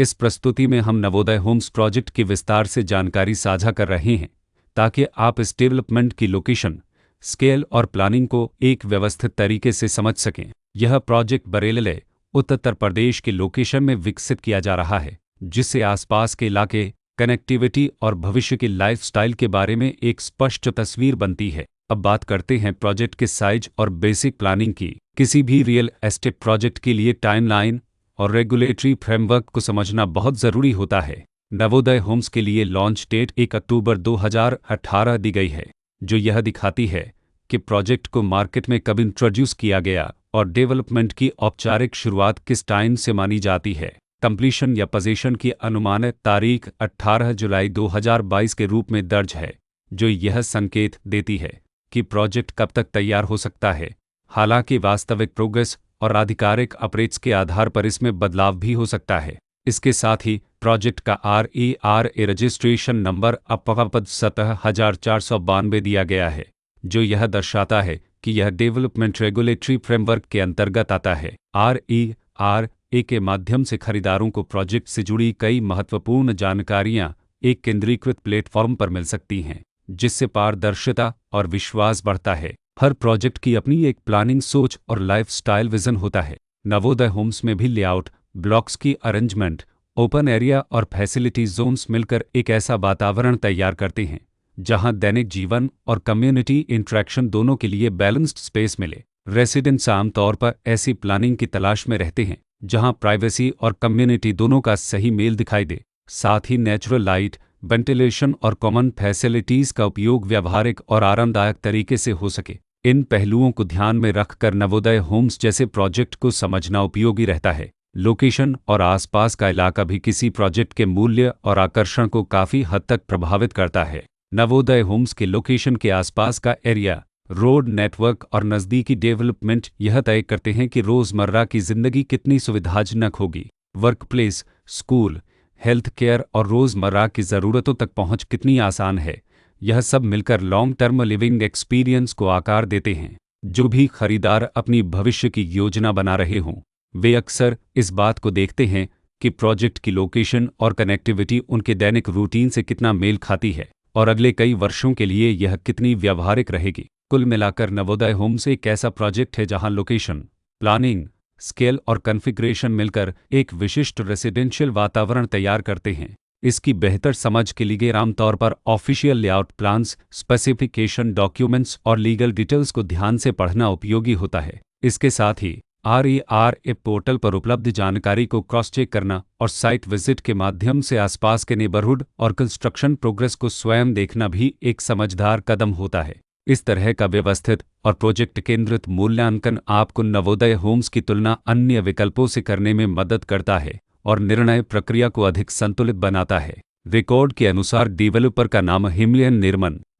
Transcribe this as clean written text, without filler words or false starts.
इस प्रस्तुति में हम नवोदय होम्स प्रोजेक्ट की विस्तार से जानकारी साझा कर रहे हैं ताकि आप इस डेवलपमेंट की लोकेशन, स्केल और प्लानिंग को एक व्यवस्थित तरीके से समझ सकें। यह प्रोजेक्ट बरेली, उत्तर प्रदेश के लोकेशन में विकसित किया जा रहा है, जिससे आसपास के इलाके, कनेक्टिविटी और भविष्य के लाइफस्टाइल के बारे में एक स्पष्ट तस्वीर बनती है। अब बात करते हैं प्रोजेक्ट के साइज और बेसिक प्लानिंग की। किसी भी रियल एस्टेट प्रोजेक्ट के लिए टाइमलाइन और रेगुलेटरी फ्रेमवर्क को समझना बहुत ज़रूरी होता है। नवोदय होम्स के लिए लॉन्च डेट 1 अक्टूबर 2018 दी गई है, जो यह दिखाती है कि प्रोजेक्ट को मार्केट में कब इंट्रोड्यूस किया गया और डेवलपमेंट की औपचारिक शुरुआत किस टाइम से मानी जाती है। कंप्लीशन या पोजीशन की अनुमानित तारीख 18 जुलाई 2022 के रूप में दर्ज है, जो यह संकेत देती है कि प्रोजेक्ट कब तक तैयार हो सकता है। हालांकि वास्तविक प्रोग्रेस और आधिकारिक अपडेट्स के आधार पर इसमें बदलाव भी हो सकता है। इसके साथ ही प्रोजेक्ट का RERA रजिस्ट्रेशन नंबर अपवाद 17,492 दिया गया है, जो यह दर्शाता है कि यह डेवलपमेंट रेगुलेटरी फ्रेमवर्क के अंतर्गत आता है। RERA के माध्यम से खरीदारों को प्रोजेक्ट से जुड़ी कई महत्वपूर्ण जानकारियां एक केंद्रीकृत प्लेटफॉर्म पर मिल सकती हैं, जिससे पारदर्शिता और विश्वास बढ़ता है। हर प्रोजेक्ट की अपनी एक प्लानिंग सोच और लाइफस्टाइल विजन होता है। नवोदय होम्स में भी लेआउट, ब्लॉक्स की अरेंजमेंट, ओपन एरिया और फैसिलिटी जोन्स मिलकर एक ऐसा वातावरण तैयार करते हैं जहां दैनिक जीवन और कम्युनिटी इंटरेक्शन दोनों के लिए बैलेंस्ड स्पेस मिले। रेसिडेंट्स आमतौर पर ऐसी प्लानिंग की तलाश में रहते हैं जहां प्राइवेसी और कम्युनिटी दोनों का सही मेल दिखाई दे। साथ ही नेचुरल लाइट, वेंटिलेशन और कॉमन फैसिलिटीज़ का उपयोग व्यावहारिक और आरामदायक तरीके से हो सके। इन पहलुओं को ध्यान में रखकर नवोदय होम्स जैसे प्रोजेक्ट को समझना उपयोगी रहता है। लोकेशन और आसपास का इलाका भी किसी प्रोजेक्ट के मूल्य और आकर्षण को काफ़ी हद तक प्रभावित करता है। नवोदय होम्स के लोकेशन के आसपास का एरिया, रोड नेटवर्क और नज़दीकी डेवलपमेंट यह तय करते हैं कि रोज़मर्रा की ज़िंदगी कितनी सुविधाजनक होगी। वर्कप्लेस, स्कूल, हेल्थ केयर और रोज़मर्रा की ज़रूरतों तक पहुंच कितनी आसान है। यह सब मिलकर लॉन्ग टर्म लिविंग एक्सपीरियंस को आकार देते हैं। जो भी खरीदार अपनी भविष्य की योजना बना रहे हों, वे अक्सर इस बात को देखते हैं कि प्रोजेक्ट की लोकेशन और कनेक्टिविटी उनके दैनिक रूटीन से कितना मेल खाती है और अगले कई वर्षों के लिए यह कितनी व्यावहारिक रहेगी। कुल मिलाकर नवोदय होम्स एक ऐसा प्रोजेक्ट है जहां लोकेशन, प्लानिंग, स्केल और कॉन्फ़िगरेशन मिलकर एक विशिष्ट रेसिडेंशियल वातावरण तैयार करते हैं। इसकी बेहतर समझ के लिए आमतौर पर official layout plans, specification documents और लीगल डिटेल्स को ध्यान से पढ़ना उपयोगी होता है। इसके साथ ही RERA पोर्टल पर उपलब्ध जानकारी को क्रॉस चेक करना और साइट विजिट के माध्यम से आसपास के नेबरहुड और कंस्ट्रक्शन प्रोग्रेस को स्वयं देखना भी एक समझदार कदम होता है। इस तरह का व्यवस्थित और प्रोजेक्ट केंद्रित मूल्यांकन आपको नवोदय होम्स की तुलना अन्य विकल्पों से करने में मदद करता है और निर्णय प्रक्रिया को अधिक संतुलित बनाता है। रिकॉर्ड के अनुसार डेवलपर का नाम हिमलियन निर्मन